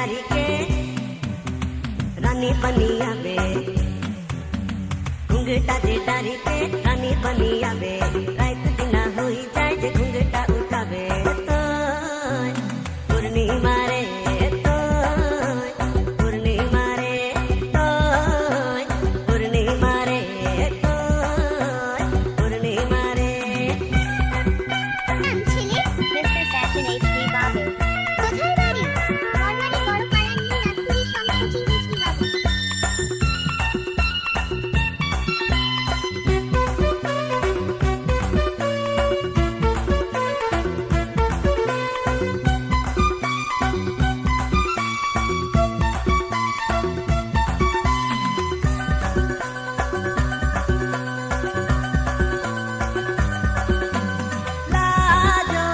डारी के रानी बनी आवे घुंघटा जे डारी के रानी बनी आवे रात दिना होई जाए जे घुंघटा उठावे तो पूर्णिमा रे तो पूर्णिमा रे तो पूर्णिमा रे तो पूर्णिमा रे নাম ছেলে মিস্টার ফ্যাশন এইচডি বাবু কোথায় বাড়ি বর্মানি বড় পাড়ার নাথুরি সংসচিন এইচডি বাবু लाजो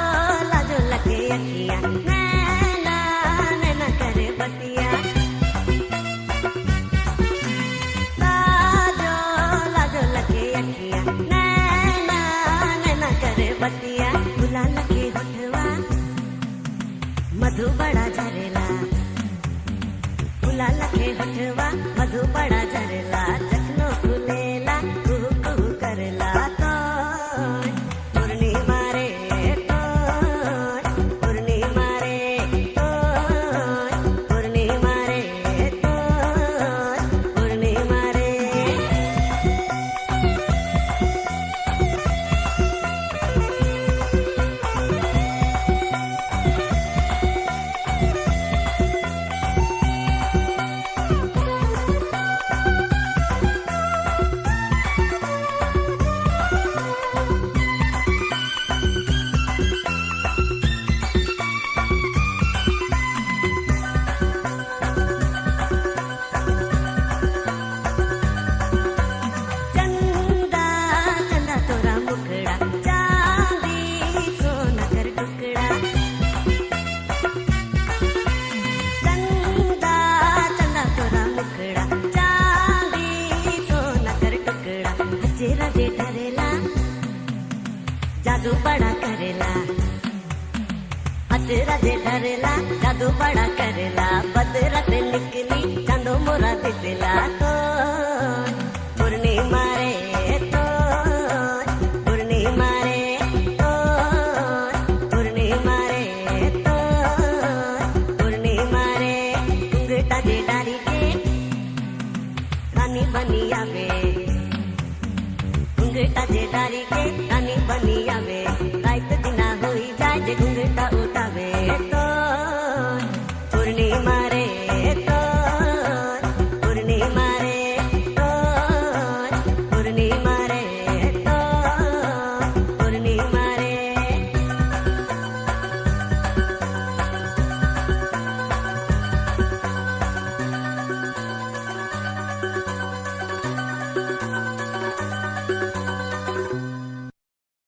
लाजो लगे अखियां नैना नैना करे बतिया लाजो लाजो लगे अखियां नैना नैना करे बतिया बुला लगे होठवा मधु बड़ा झरेला बुला लगे होठवा मधु बड़ा झरेला जखनो खुलेला कुहू कुहू करेला तो पूर्णिमा रे तो पूर्णिमा रे तो पूर्णिमा रे तो पूर्णिमा रे चंदा चंदा तोरा मुखड़ा चांदी सोना कर टुकड़ा चंदा चंदा तोरा मुखड़ा चांदी सोना कर टुकड़ा हजेरा जे डरेला जादू बड़ा करेला हजेरा जे डरेला जादू बड़ा करेला बदरा से निकली चांदो मोरा दिसला तो पूर्णिमा रे तो पूर्णिमा रे तो पूर्णिमा रे तो पूर्णिमा रे घुंघटा जे डारी के रानी बनी आवे घुंघटा जे डारी के रानी बनी आवे रात दिना होई जाए जे घुंघटा